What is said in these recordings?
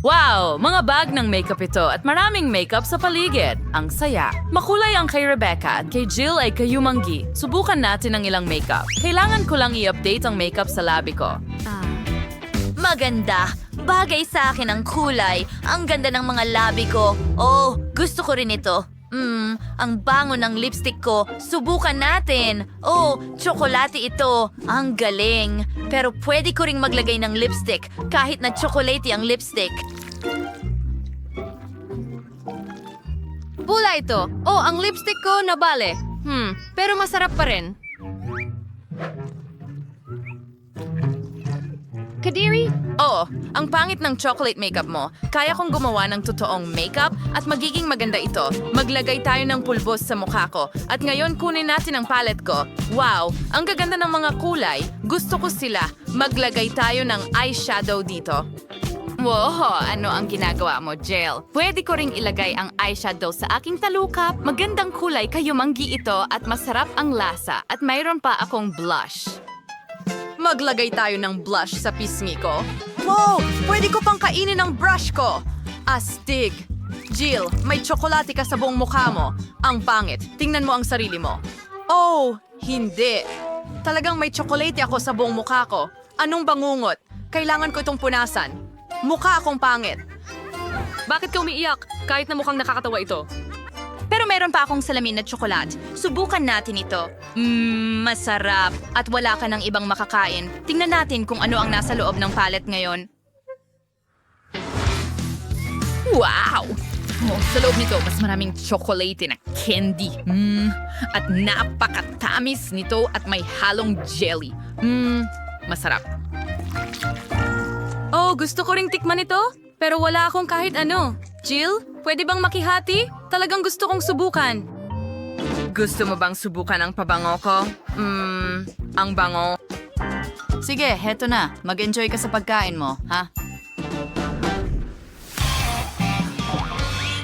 Wow! Mga bag ng makeup ito at maraming makeup sa paligid. Ang saya. Makulay ang kay Rebecca at kay Jill ay kayumanggi. Subukan natin ang ilang makeup. Kailangan ko lang i-update ang makeup sa labi ko. Maganda. Bagay sa akin ang kulay. Ang ganda ng mga labi ko. Oh, gusto ko rin ito. Ang bango ng lipstick ko. Subukan natin. Oh, tsokolate ito. Ang galing. Pero pwede ko ring maglagay ng lipstick kahit na tsokolate ang lipstick. Pula ito. Oh, ang lipstick ko nabale. Pero masarap pa rin. Kadiri? Oo, ang pangit ng chocolate makeup mo. Kaya kong gumawa ng totoong makeup at magiging maganda ito. Maglagay tayo ng pulbos sa mukha ko. At ngayon kunin natin ang palette ko. Wow, ang gaganda ng mga kulay. Gusto ko sila. Maglagay tayo ng eyeshadow dito. Wow, ano ang ginagawa mo, Jill? Pwede ko ring ilagay ang eyeshadow sa aking talukap. Magandang kulay, kayumanggi ito at masarap ang lasa. At mayroon pa akong blush. Maglagay tayo ng blush sa pisngi ko. Wow! Pwede ko pang kainin ang brush ko! Astig! Jill, may tsokolate ka sa buong mukha mo. Ang pangit. Tingnan mo ang sarili mo. Oh, hindi. Talagang may tsokolate ako sa buong mukha ko. Anong bangungot? Kailangan ko itong punasan. Mukha akong pangit. Bakit ka umiiyak? Kahit na mukhang nakakatawa ito. Pero meron pa akong salamin na tsokolate. Subukan natin ito. Masarap. At wala ka ng ibang makakain. Tingnan natin kung ano ang nasa loob ng palette ngayon. Wow! Oh, sa loob nito, mas maraming tsokolate na candy. At napakatamis nito at may halong jelly. Masarap. Oh, gusto ko ring tikman ito. Pero wala akong kahit ano. Jill, pwede bang makihati? Talagang gusto kong subukan. Gusto mo bang subukan ang pabango ko? Ang bango. Sige, heto na. Mag-enjoy ka sa pagkain mo, ha?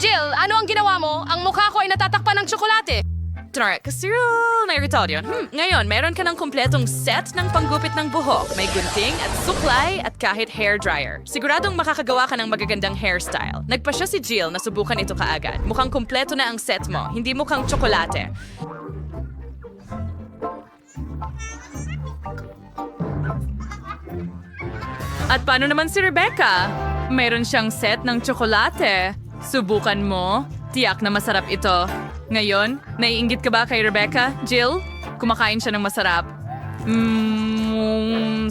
Jill, ano ang ginawa mo? Ang mukha ko ay natatakpan ng tsokolate. Tara, kasiro na irritado yun. Ngayon, meron ka ng kumpletong set ng panggupit ng buhok. May gunting at suklay at kahit hair dryer. Siguradong makakagawa ka ng magagandang hairstyle. Nagpa siya si Jill na subukan ito kaagad. Mukhang kumpleto na ang set mo, hindi mukhang tsokolate. At paano naman si Rebecca? Meron siyang set ng tsokolate. Subukan mo. Tiyak na masarap ito. Ngayon, naiinggit ka ba kay Rebecca, Jill? Kumakain siya ng masarap.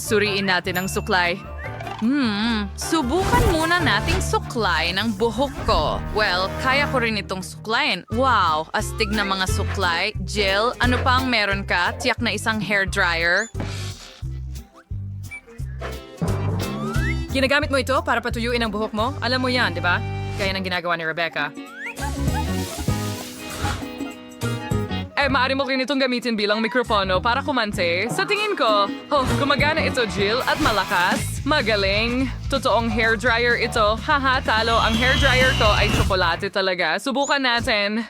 Suriin natin ang suklay. Subukan muna nating suklay ng buhok ko. Well, kaya ko rin itong suklayin. Wow, astig na mga suklay. Jill, ano pa ang meron ka? Tiyak na isang hair dryer. Ginagamit mo ito para patuyuin ang buhok mo? Alam mo yan, di ba? Gaya ng ginagawa ni Rebecca. Maaari mo rin itong gamitin bilang mikropono para kumante. Sa tingin ko, gumagana ito, Jill, at malakas. Magaling. Totoong hair dryer ito. Haha, talo. Ang hair dryer ko ay tsokolate talaga. Subukan natin.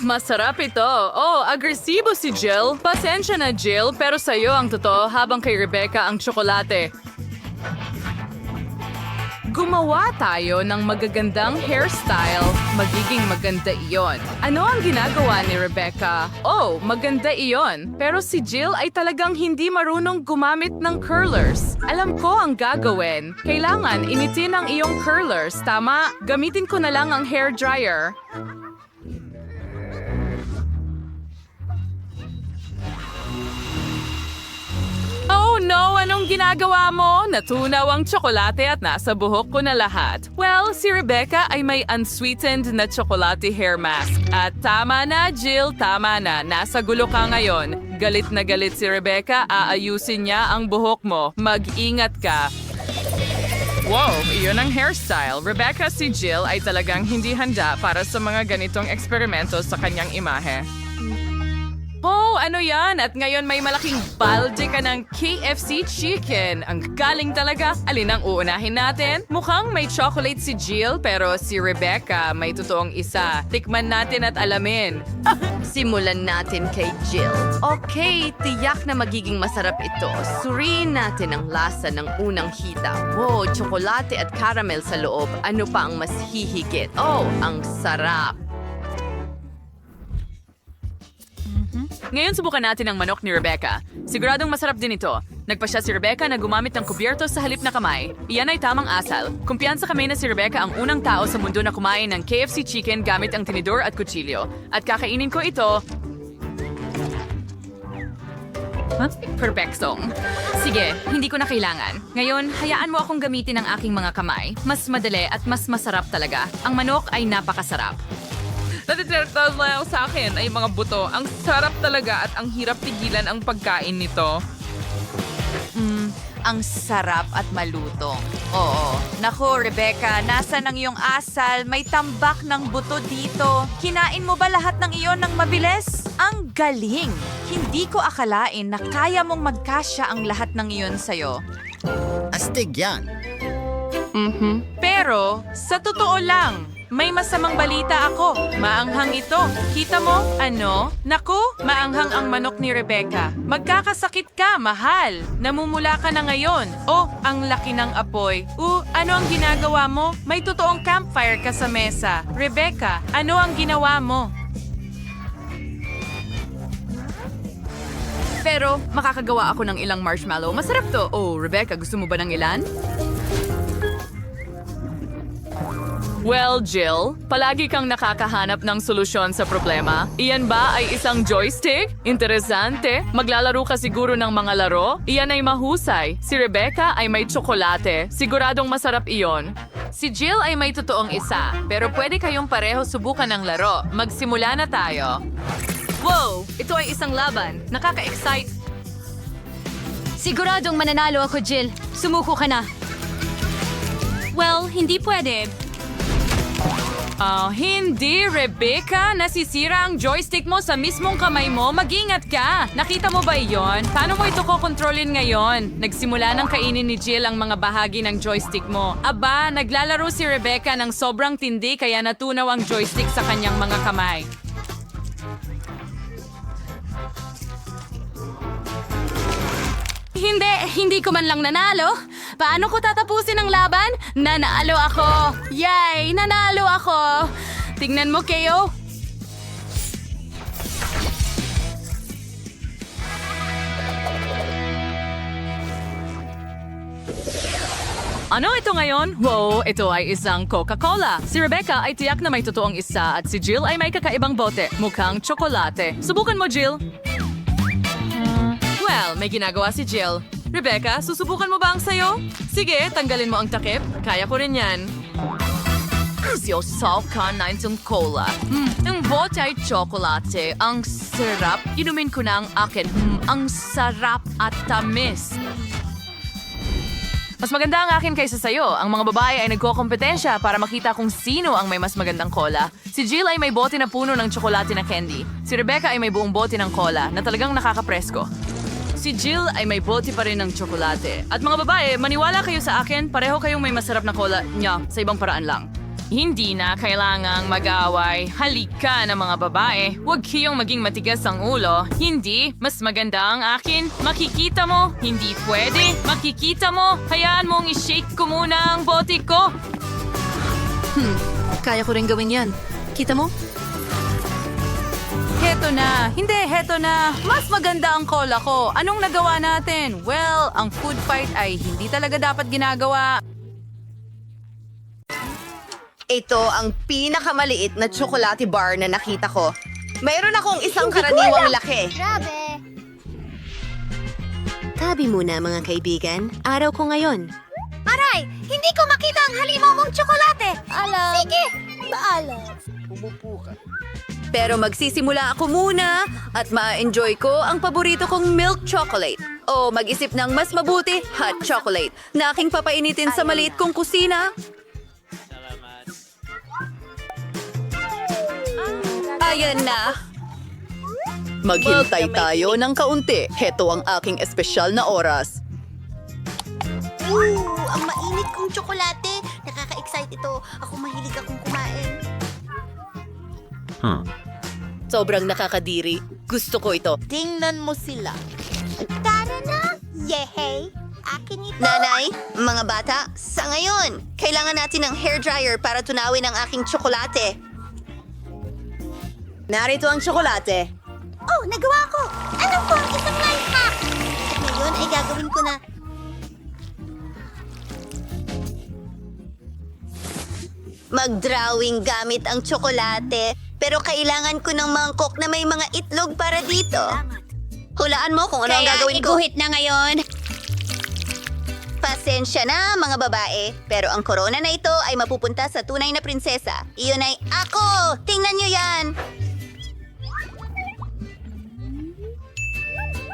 Masarap ito. Oh, agresibo si Jill. Pasensya na, Jill, pero sa'yo ang totoo habang kay Rebecca ang tsokolate. Gumawa tayo ng magagandang hairstyle. Magiging maganda iyon. Ano ang ginagawa ni Rebecca? Oh, maganda iyon. Pero si Jill ay talagang hindi marunong gumamit ng curlers. Alam ko ang gagawin. Kailangan initin ang iyong curlers, tama? Gamitin ko na lang ang hair dryer. Oh no! Anong ginagawa mo? Natunaw ang tsokolate at nasa buhok ko na lahat. Well, si Rebecca ay may unsweetened na tsokolate hair mask. At tama na, Jill, tama na. Nasa gulo ka ngayon. Galit na galit si Rebecca, aayusin niya ang buhok mo. Mag-ingat ka. Wow, iyon ang hairstyle. Rebecca, si Jill ay talagang hindi handa para sa mga ganitong eksperimento sa kanyang imahe. Oh, ano yan? At ngayon may malaking balde ka ng KFC chicken. Ang galing talaga. Alin ang uunahin natin? Mukhang may chocolate si Jill, pero si Rebecca may totoong isa. Tikman natin at alamin. Simulan natin kay Jill. Okay, tiyak na magiging masarap ito. Suriin natin ang lasa ng unang hita. Wow, tsokolate at caramel sa loob. Ano pa ang mas hihigit? Oh, ang sarap. Ngayon subukan natin ang manok ni Rebecca. Siguradong masarap din ito. Nagpa siya si Rebecca na gumamit ng kubyerto sa halip na kamay. Iyan ay tamang asal. Kumpiyansa kami na si Rebecca ang unang tao sa mundo na kumain ng KFC chicken gamit ang tinidor at kutsilyo. At kakainin ko ito. Perfectong. Sige, hindi ko na kailangan. Ngayon, hayaan mo akong gamitin ang aking mga kamay. Mas madali at mas masarap talaga. Ang manok ay napakasarap. Natitiratas lang sa akin ay mga buto. Ang sarap talaga at ang hirap tigilan ang pagkain nito. Ang sarap at malutong. Oo. Naku, Rebecca, nasan ang iyong asal? May tambak ng buto dito. Kinain mo ba lahat ng iyon ng mabilis? Ang galing! Hindi ko akalain na kaya mong magkasya ang lahat ng iyon sa'yo. Astig yan. Pero, sa totoo lang, may masamang balita ako. Maanghang ito. Kita mo? Ano? Naku, maanghang ang manok ni Rebecca. Magkakasakit ka, mahal. Namumula ka na ngayon. Oh, ang laki ng apoy. Ano ang ginagawa mo? May totoong campfire ka sa mesa. Rebecca, ano ang ginawa mo? Pero makakagawa ako ng ilang marshmallow. Masarap to. Oh, Rebecca, gusto mo ba ng ilan? Well, Jill, palagi kang nakakahanap ng solusyon sa problema. Iyan ba ay isang joystick? Interesante. Maglalaro ka siguro ng mga laro? Iyan ay mahusay. Si Rebecca ay may tsokolate. Siguradong masarap iyon. Si Jill ay may totoong isa. Pero pwede kayong pareho subukan ng laro. Magsimula na tayo. Wow! Ito ay isang laban. Nakaka-excite. Siguradong mananalo ako, Jill. Sumuko ka na. Well, hindi pwede. Hindi, Rebecca. Nasisira ang joystick mo sa mismong kamay mo. Mag-ingat ka. Nakita mo ba iyon? Paano mo ito kokontrolin ngayon? Nagsimula ng kainin ni Jill ang mga bahagi ng joystick mo. Aba, naglalaro si Rebecca ng sobrang tindi kaya natunaw ang joystick sa kanyang mga kamay. Hindi ko man lang nanalo. Paano ko tatapusin ang laban? Nanalo ako! Yay! Nanalo ako! Tingnan mo, Keo. Ano ito ngayon? Wow, ito ay isang Coca-Cola. Si Rebecca ay tiyak na may totoong isa at si Jill ay may kakaibang bote. Mukhang tsokolate. Subukan mo, Jill. Well, may ginagawa si Jill. Rebecca, susubukan mo ba ang sayo? Sige, tanggalin mo ang takip. Kaya ko rin yan. Siyosaw ka na itong cola. Ang bote ay tsokolate. Ang sarap. Inumin ko na ang akin. Ang sarap at tamis. Mas maganda ang akin kaysa sayo. Ang mga babae ay nagkokompetensya para makita kung sino ang may mas magandang cola. Si Jill ay may bote na puno ng tsokolate na candy. Si Rebecca ay may buong bote ng cola na talagang nakakapresko. Si Jill ay may bote pa rin ng tsokolate. At mga babae, maniwala kayo sa akin, pareho kayong may masarap na cola niya sa ibang paraan lang. Hindi na kailangang mag-away. Halika na mga babae. Huwag kayong maging matigas ang ulo. Hindi, mas maganda ang akin. Makikita mo, hindi pwede. Makikita mo, hayaan mong i-shake ko muna ang bote ko. Kaya ko rin gawin yan. Kita mo? Heto na. Hindi, heto na. Mas maganda ang cola ko. Anong nagawa natin? Well, ang food fight ay hindi talaga dapat ginagawa. Ito ang pinakamaliit na chocolate bar na nakita ko. Mayroon akong isang karaniwang laki. Tabi muna mga kaibigan, araw ko ngayon. Aray! Hindi ko makita ang halimaw mong tsokolate! Alam. Sige! Paalam. Pero magsisimula ako muna at ma-enjoy ko ang paborito kong milk chocolate. O mag-isip ng mas mabuti, hot chocolate, na aking papainitin sa maliit kong kusina. Ayan na. Maghintay tayo ng kaunti. Heto ang aking espesyal na oras. Ang mainit kong tsokolate. Nakaka-excite ito. Ako mahilig akong kumain. Sobrang nakakadiri. Gusto ko ito. Tingnan mo sila. Tara na! Yehey! Akin ito! Nanay, mga bata, sa ngayon, kailangan natin ng hairdryer para tunawin ang aking tsokolate. Narito ang tsokolate. Oh, nagawa ko! Ano po ang isang life hack? At ngayon ay gagawin ko na. Mag-drawing gamit ang tsokolate. Pero kailangan ko ng mangkok na may mga itlog para dito. Hulaan mo kung ano ang gagawin ko. Iguhit na ngayon. Pasensya na, mga babae. Pero ang korona na ito ay mapupunta sa tunay na prinsesa. Iyon ay ako! Tingnan nyo yan!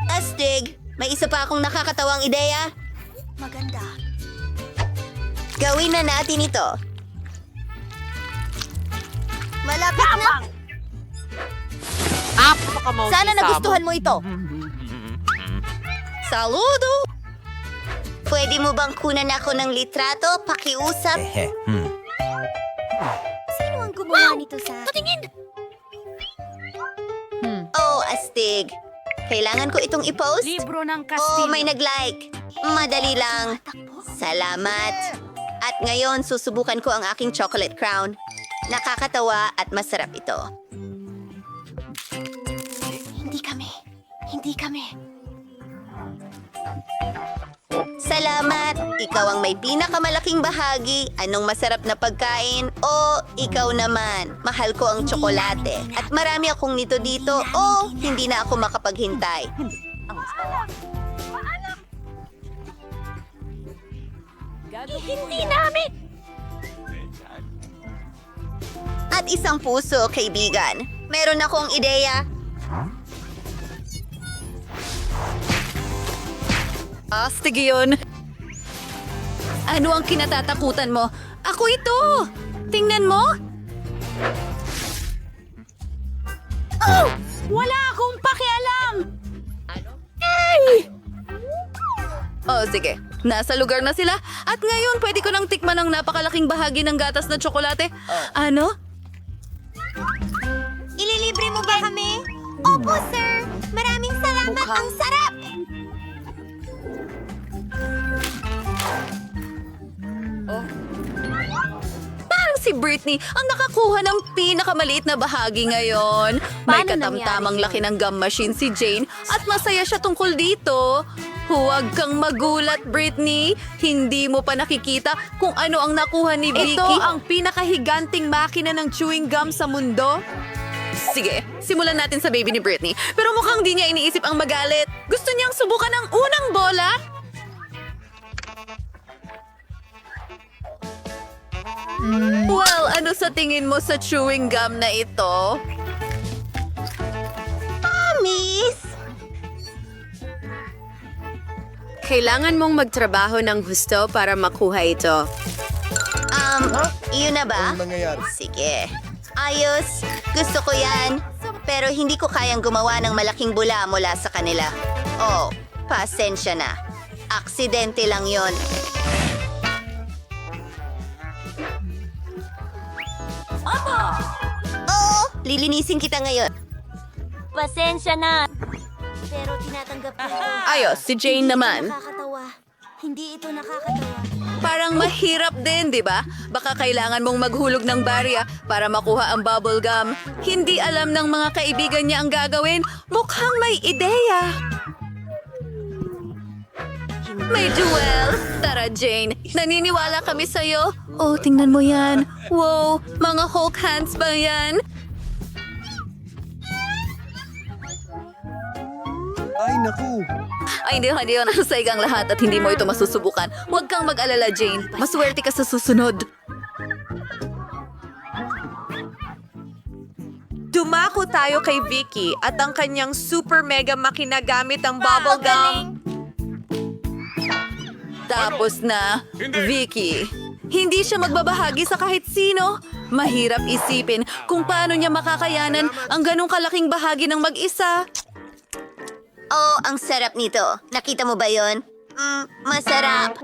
Astig, may isa pa akong nakakatawang ideya. Maganda. Gawin na natin ito. Malapit na. Sana nagustuhan mo ito. Saludo! Pwede mo bang kunan ako ng litrato? Pakiusap? Sino ang gumawa nito sa... Patingin! Oh, astig. Kailangan ko itong i-post? Libro ng Oh, Kastilyo. may nag-like. Madali lang. Salamat. At ngayon, susubukan ko ang aking chocolate crown. Nakakatawa at masarap ito. Hindi kami. Salamat! Ikaw ang may pinakamalaking bahagi. Anong masarap na pagkain? O, ikaw naman. Mahal ko ang tsokolate. At marami akong nito dito. O, hindi na ako makapaghintay. Hindi namin! At isang puso, kaibigan. Meron akong ideya. Astig yun. Ano ang kinatatakutan mo? Ako ito! Tingnan mo! Oh! Wala akong pakialam! Oh, sige. Nasa lugar na sila. At ngayon, pwede ko nang tikman ang napakalaking bahagi ng gatas na tsokolate. Ano? Ililibre mo ba kami? Opo, sir. Maraming salamat. Ang sarap! Parang si Britney ang nakakuha ng pinakamaliit na bahagi ngayon. May Paano katamtamang nangyari laki ng gum machine si Jane at masaya siya tungkol dito. Huwag kang magulat, Britney. Hindi mo pa nakikita kung ano ang nakuha ni Vicky. Ito ang pinakahiganting makina ng chewing gum sa mundo. Sige, simulan natin sa baby ni Britney. Pero mukhang di niya iniisip ang magalit. Gusto niyang subukan ang unang bola. Well, ano sa tingin mo sa chewing gum na ito? Miss! Kailangan mong magtrabaho ng husto para makuha ito. Yun na ba? Sige. Ayos. Gusto ko yan. Pero hindi ko kayang gumawa ng malaking bula mula sa kanila. Oh, pasensya na. Aksidente lang yon. Oo, lilinisin kita ngayon. Pasensya na. Pero tinatanggap ko. Ayos, si Jane naman. Nakakatawa. Hindi ito nakakatawa. Parang mahirap din, di ba? Baka kailangan mong maghulog ng barya para makuha ang bubble gum. Hindi alam ng mga kaibigan niya ang gagawin. Mukhang may ideya. May duel! Tara, Jane. Naniniwala kami sa'yo. Oh, tingnan mo yan. Wow, mga Hulk hands ba yan? Ay, hindi yun. Nasayag ang lahat at hindi mo ito masusubukan. Huwag kang mag-alala, Jane. Maswerte ka sa susunod. Dumako tayo kay Vicky at ang kanyang super mega makina gamit ang bubble gum. Tapos na, Vicky. Hindi siya magbabahagi sa kahit sino. Mahirap isipin kung paano niya makakayanan ang ganong kalaking bahagi ng mag-isa. Oh, ang sarap nito. Nakita mo ba yon? Masarap.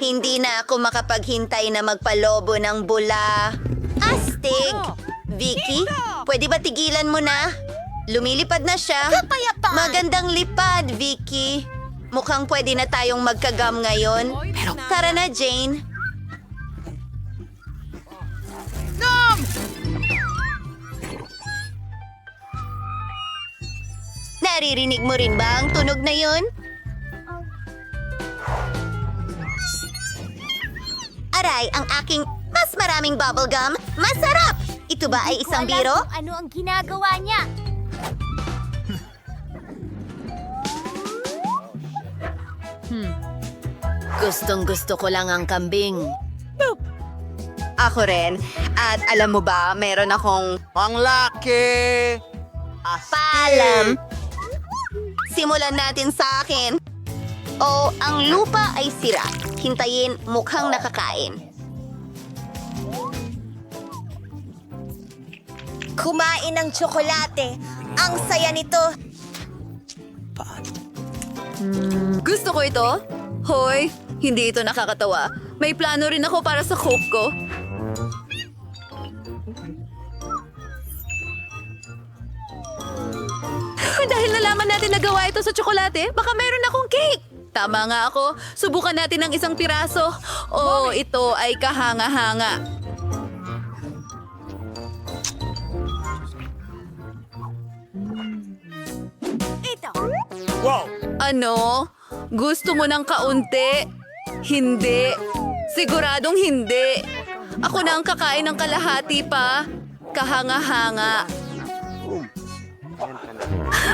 Hindi na ako makapaghintay na magpalobo ng bula. Astig! Vicky, pwede ba tigilan mo na? Lumilipad na siya. Magandang lipad, Vicky. Mukhang pwede na tayong magkagam ngayon. Pero tara na, Jane. Naririnig mo rin ba ang tunog na yun? Aray, ang aking mas maraming bubblegum. Masarap! Ito ba ay isang biro? Ano ang ginagawa niya? Gustong-gusto ko lang ang kambing. Ako rin. At alam mo ba, meron akong... Ang laki! Paalam! Simulan natin sa akin. Oh, ang lupa ay sira. Hintayin, mukhang nakakain. Kumain ng tsokolate. Ang saya nito. Gusto ko ito. Hoy, hindi ito nakakatawa. May plano rin ako para sa Coke ko. Dahil nalaman natin na gawa ito sa tsokolate, baka meron akong cake. Tama nga ako. Subukan natin ng isang piraso. Oh, ito ay kahanga-hanga. Ano? Gusto mo ng kaunti? Hindi. Siguradong hindi. Ako na ang kakain ng kalahati pa. Kahanga-hanga.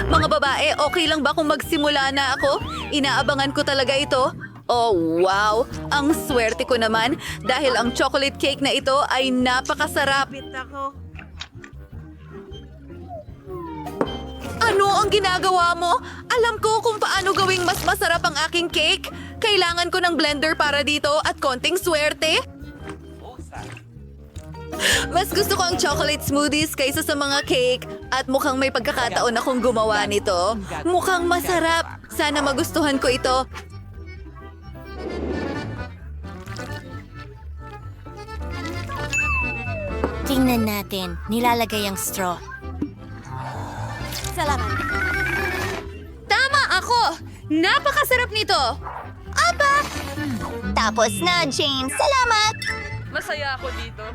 Mga babae, okay lang ba kung magsimula na ako? Inaabangan ko talaga ito. Oh, wow! Ang swerte ko naman dahil ang chocolate cake na ito ay napakasarap. Ano ang ginagawa mo? Alam ko kung paano gawing mas masarap ang aking cake. Kailangan ko ng blender para dito at konting swerte. Mas gusto ko ang chocolate smoothies kaysa sa mga cake at mukhang may pagkakataon akong gumawa nito. Mukhang masarap. Sana magustuhan ko ito. Tingnan natin. Nilalagay ang straw. Salamat. Tama ako! Napakasarap nito! Aba! Tapos na, Jane. Salamat! Masaya ako dito.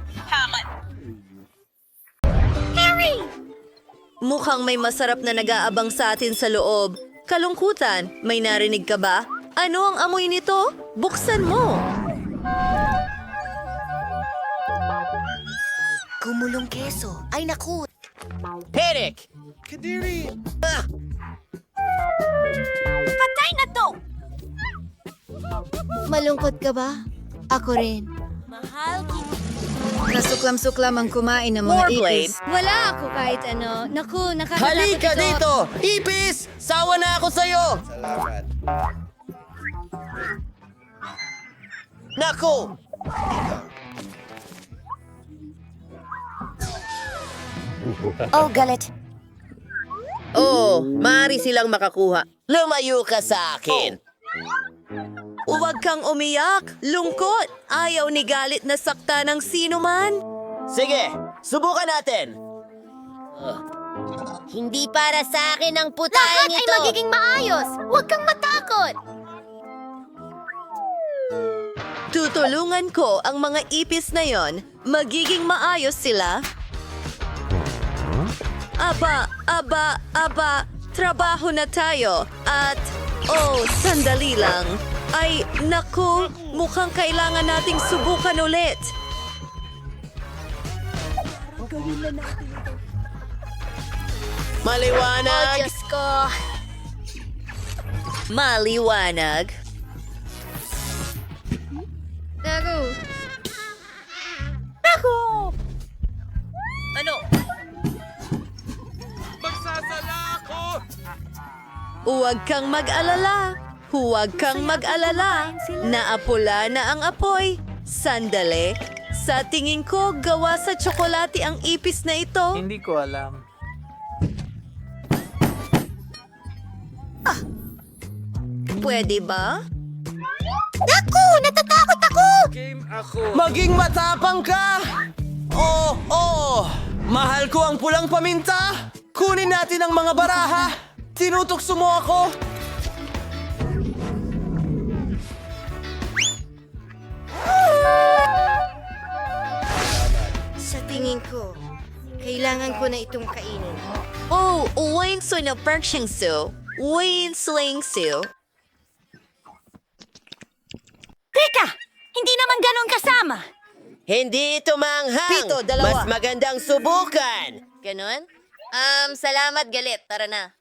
Mukhang may masarap na nag-aabang sa atin sa loob. Kalungkutan, may narinig ka ba? Ano ang amoy nito? Buksan mo! Gumulong keso. Ay naku. Headache! Patay na to! Malungkot ka ba? Ako rin. Mahal kita. Nasuklam-suklam ang kumain ng mga ipis. Wala ako kahit ano. Naku, nakakatakot Halika ito. dito! Ipis! Sawa na ako sa'yo! Naku! Oh, galit. Oo, maaari silang makakuha. Lumayo ka sa akin! Huwag kang umiyak! Lungkot! Ayaw ni galit na sakta ng sino man! Sige, subukan natin! Hindi para sa akin ang putayan Lahat ay magiging maayos. Huwag kang matakot. Tutulungan ko ang mga ipis na yon. Magiging maayos sila. Aba, trabaho na tayo. At, oh, sandali lang. Ay, naku, mukhang kailangan nating subukan ulit. Maliwanag! Diyos ko. Maliwanag. Ano? Huwag kang mag-alala. Huwag kang mag-alala. Naapula na ang apoy. Sandali. Sa tingin ko, gawa sa tsokolate ang ipis na ito. Hindi ko alam. Pwede ba? Naku! Natatakot ako! Maging matapang ka! Oo! Mahal ko ang pulang paminta! Kunin natin ang mga baraha! Tinutokso mo ako! Sa tingin ko, kailangan ko na itong kainin. Oh, wing soy na perksing so. Wing sling so. Teka! Hindi naman ganon kasama! Hindi ito manghang! Pito, dalawa. Mas magandang subukan! Ganon? Salamat galit. Tara na.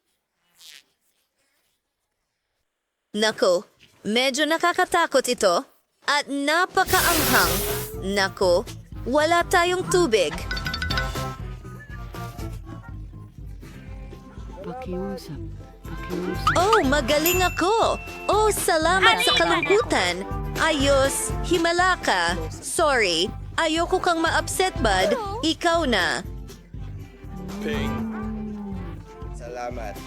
Nako, medyo nakakatakot ito. At napakaanghang. Nako, wala tayong tubig. Oh, magaling ako! Oh, salamat sa kalungkutan! Ayos, himala ka. Sorry, ayoko kang ma-upset, bud. Ikaw na. Salamat.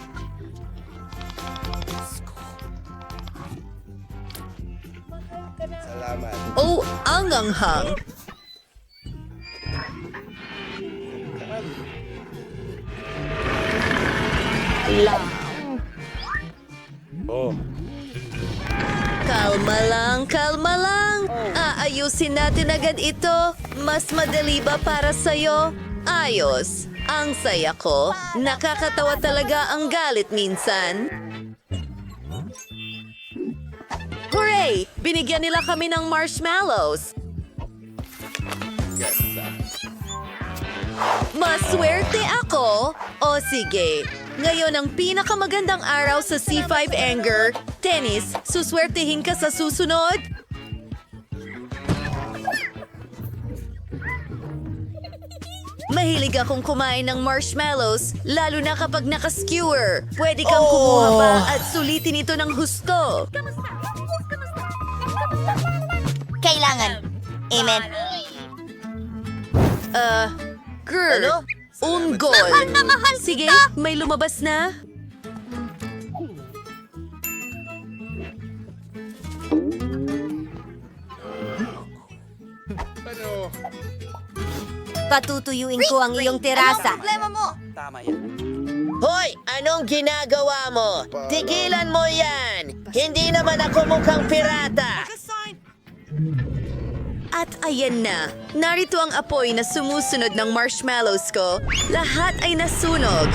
Salamat. Oh, ang anghang. Kalma lang. Aayusin natin agad ito. Mas madali ba para sa'yo? Ayos. Ang saya ko. Nakakatawa talaga ang galit minsan. Hooray! Binigyan nila kami ng marshmallows. Maswerte ako? O sige. Ngayon ang pinakamagandang araw sa C5 Anger. Tennis, suswertehin ka sa susunod? Mahilig akong kumain ng marshmallows, lalo na kapag naka-skewer. Pwede kang kumuha pa at sulitin ito ng husto. Kailangan. Amen. Girl, unggol. Mahal na mahal Sige, kita. may lumabas na. Patutuyuin ko ang iyong terasa. problema mo? Tama yan. Hoy! Anong ginagawa mo? Tigilan mo yan! Hindi naman ako mukhang pirata! At ayan na, narito ang apoy na sumusunod ng marshmallows ko. Lahat ay nasunog.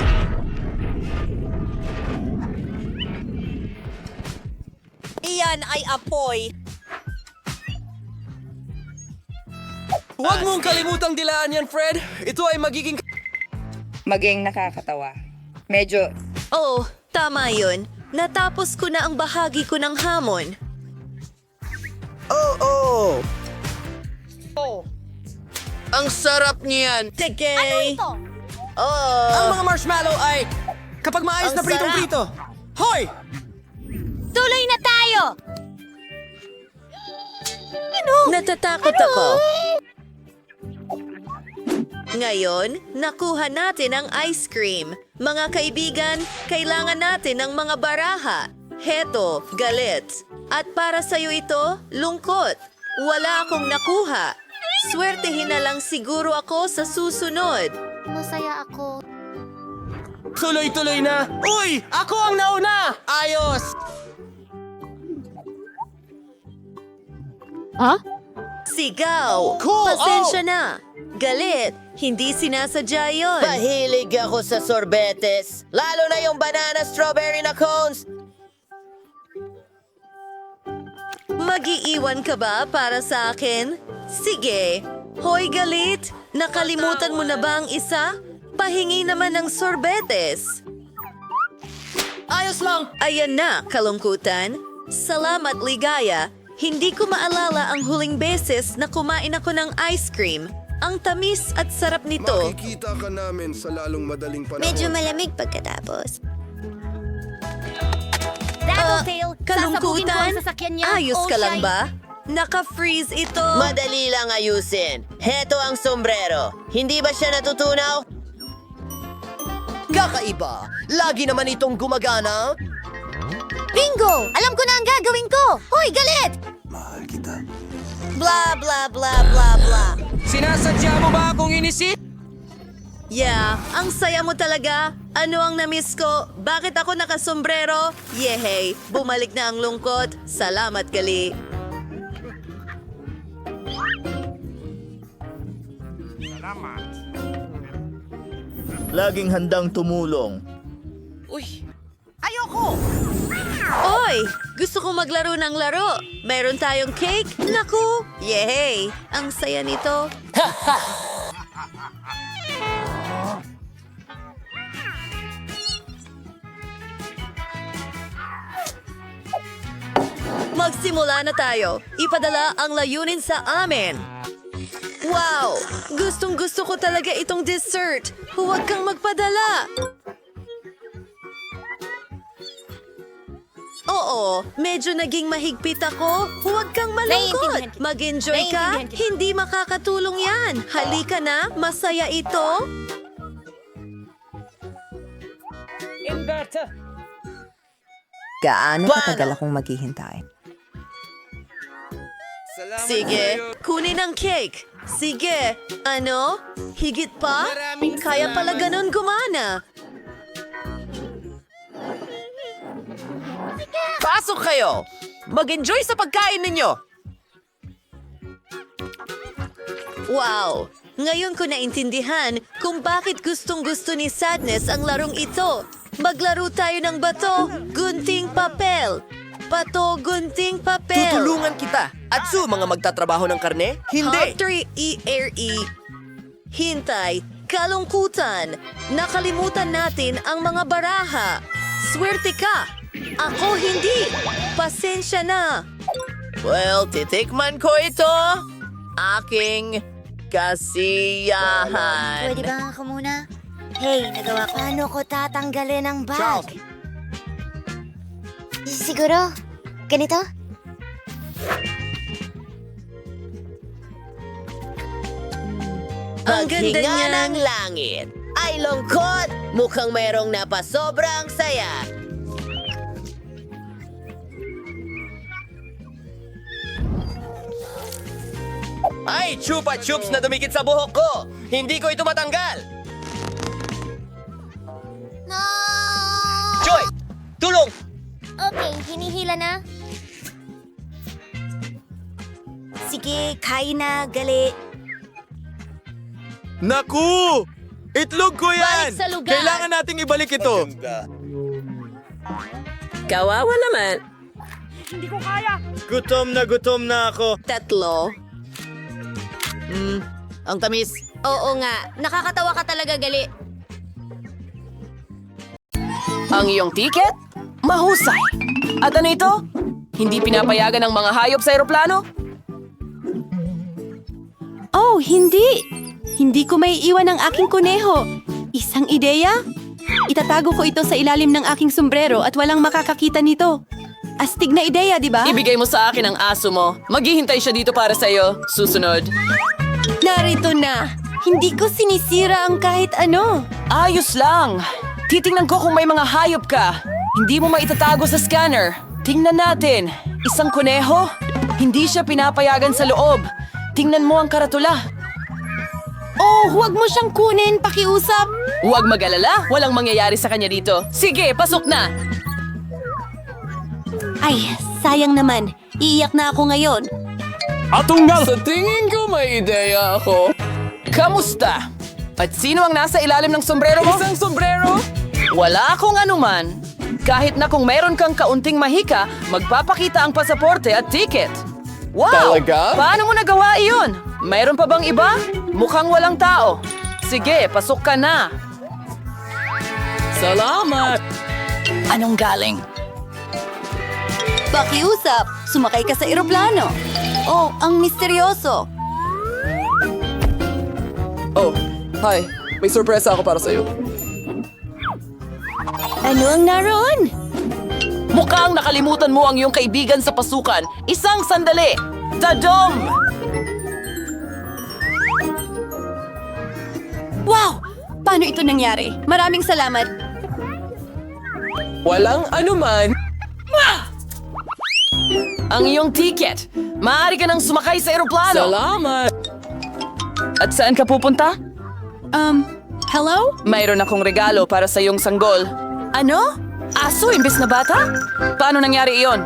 Iyan ay apoy! Huwag mong kalimutang dilaan yan, Fred! Ito ay magiging... Maging nakakatawa. Medyo Oh, tama yun. Natapos ko na ang bahagi ko ng hamon. Oh! Ang sarap niyan! Sige! Ang mga marshmallow ay kapag maayos na pritong-prito. Hoy! Tuloy na tayo! Natatakot ako. Ngayon, nakuha natin ang ice cream. Mga kaibigan, kailangan natin ng mga baraha. Heto, galit. At para sa'yo ito, lungkot. Wala akong nakuha. Swertehin na lang siguro ako sa susunod. Masaya ako. Tuloy-tuloy na! Uy! Ako ang nauna! Ayos! Sigaw! Cool! Pasensya na! Galit! Hindi sinasadya yun! Mahilig ako sa sorbetes. Lalo na yung banana strawberry na cones. Mag-iiwan ka ba para sa akin? Sige. Hoy, galit! Nakalimutan mo na ba ang isa? Pahingi naman ng sorbetes. Ayos lang! Ayan na, kalungkutan. Salamat, ligaya. Hindi ko maalala ang huling beses na kumain ako ng ice cream. Ang tamis at sarap nito. Makikita ka namin sa lalong madaling panahon. Medyo malamig pagkatapos. kalungkutan? Ayos ka lang ba? Naka-freeze ito. Madali lang ayusin. Heto ang sombrero. Hindi ba siya natutunaw? Kakaiba! Lagi naman itong gumagana! Bingo! Alam ko na ang gagawin ko! Hoy, galit! Mahal kita. Blah, blah, blah, blah, blah. Sinasadya mo ba akong inisip? Yeah, ang saya mo talaga. Ano ang namiss ko? Bakit ako nakasombrero? Yehey, bumalik na ang lungkot. Salamat, gali. Laging handang tumulong. Oy, gusto ko maglaro ng laro. Meron tayong cake? Naku, yehey, ang saya nito. Magsimula na tayo. Ipadala ang layunin sa amin. Wow! Gustong-gusto ko talaga itong dessert. Huwag kang magpadala. Oo, medyo naging mahigpit ako. Huwag kang malungkot. Mag-enjoy ka. Hindi makakatulong yan. Halika na, masaya ito. Gaano katagal akong maghihintay? Sige, kunin ang cake. Sige, ano? Higit pa? Kaya pala ganun gumana. Pasok kayo! Mag-enjoy sa pagkain ninyo! Wow! Ngayon ko naintindihan kung bakit gustong-gusto ni Sadness ang larong ito. Maglaro tayo ng bato, gunting, papel. Bato, gunting, papel. Tutulungan kita! Atsu, mga magtatrabaho ng karne? Hindi! H3ERE. Hintay, kalungkutan. Nakalimutan natin ang mga baraha. Swerte ka! Ako hindi! Pasensya na! Well, titikman ko ito. Aking kasiyahan. Pwede ba ako muna? Hey, nagawa ko. Paano ko tatanggalin ang bag? Siguro, ganito? Ang ganda Paghinga niyan. ng langit. Ay lungkot! Mukhang mayroong napasobrang saya. Ay, chupa chups na dumikit sa buhok ko! Hindi ko ito matanggal! No! Joy! Tulong! Okay, hinihila na. Sige, kain na, gali. Naku! Itlog ko yan! Balik sa lugar. Kailangan nating ibalik ito. Kawawa naman. Gutom na ako. Tatlo. Ang tamis. Oo nga, nakakatawa ka talaga, gali. Ang iyong tiket? Mahusay! At ano ito? Hindi pinapayagan ng mga hayop sa eroplano? Oh, hindi! Hindi ko may iwan ang aking kuneho. Isang ideya? Itatago ko ito sa ilalim ng aking sombrero at walang makakakita nito. Astig na ideya, di ba? Ibigay mo sa akin ang aso mo. Maghihintay siya dito para sa'yo. Susunod. Narito na! Hindi ko sinisira ang kahit ano. Ayos lang. Titingnan ko kung may mga hayop ka. Hindi mo maitatago sa scanner. Tingnan natin. Isang kuneho? Hindi siya pinapayagan sa loob. Tingnan mo ang karatula. Oh, huwag mo siyang kunin, pakiusap. Huwag mag-alala. Walang mangyayari sa kanya dito. Sige, pasok na. Ay, sayang naman. Iiyak na ako ngayon. Sa tingin ko may ideya ako. Kamusta? At sino ang nasa ilalim ng sombrero mo? Isang sombrero? Wala akong anuman. Kahit na kung meron kang kaunting mahika, magpapakita ang pasaporte at ticket. Wow! Talaga? Paano mo nagawa iyon? Mayroon pa bang iba? Mukhang walang tao. Sige, pasok ka na. Salamat! Anong galing? Pakiusap, sumakay ka sa eroplano. Oh, ang misteryoso. Oh, hi. May sorpresa ako para sa'yo. Ano ang naroon? Mukhang nakalimutan mo ang iyong kaibigan sa pasukan. Isang sandali! Tadom! Wow! Paano ito nangyari? Maraming salamat. Walang anuman. Ang iyong ticket. Maaari ka nang sumakay sa eroplano. Salamat. At saan ka pupunta? Hello? Mayroon akong regalo para sa iyong sanggol. Ano? Aso imbes na bata? Paano nangyari iyon?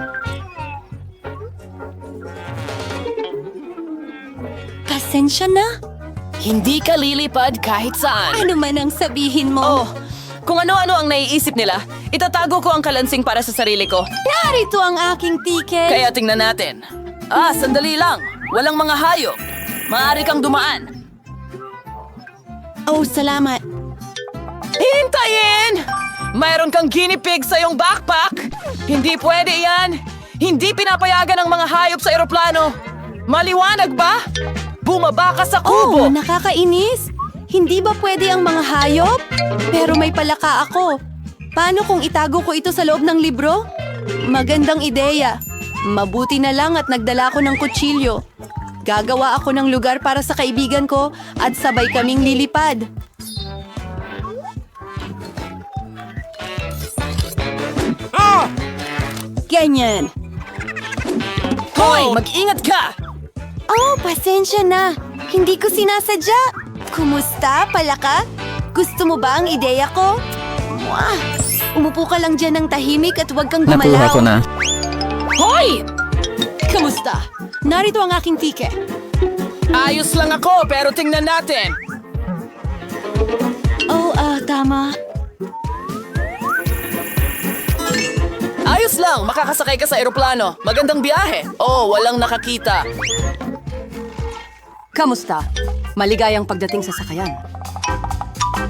Pasensya na. Hindi ka lilipad kahit saan. Ano man ang sabihin mo? Oh, kung ano-ano ang naiisip nila, itatago ko ang kalansing para sa sarili ko. Narito ang aking ticket. Kaya tingnan natin. Sandali lang. Walang mga hayop. Maaari kang dumaan. Oh, salamat. Hintayin! Mayroon kang guinea pig sa iyong backpack. Hindi pwede yan. Hindi pinapayagan ng mga hayop sa eroplano. Maliwanag ba? Bumaba ka sa kubo. Oh, nakakainis. Hindi ba pwede ang mga hayop? Pero may palaka ako. Paano kung itago ko ito sa loob ng libro? Magandang ideya. Mabuti na lang at nagdala ko ng kutsilyo. Gagawa ako ng lugar para sa kaibigan ko at sabay kaming lilipad. Ganyan. Hoy, mag-ingat ka! Oh, pasensya na. Hindi ko sinasadya. Kumusta, palaka? Gusto mo ba ang ideya ko? Mwah! Umupo ka lang dyan ng tahimik at huwag kang gumalaw. Nakuha ko na. Hoy! Kamusta? Narito ang aking ticket. Ayos lang ako, pero tingnan natin. Oh, tama. Ayos lang, makakasakay ka sa eroplano. Magandang biyahe. Oh, walang nakakita. Kamusta? Maligayang pagdating sa sakayan.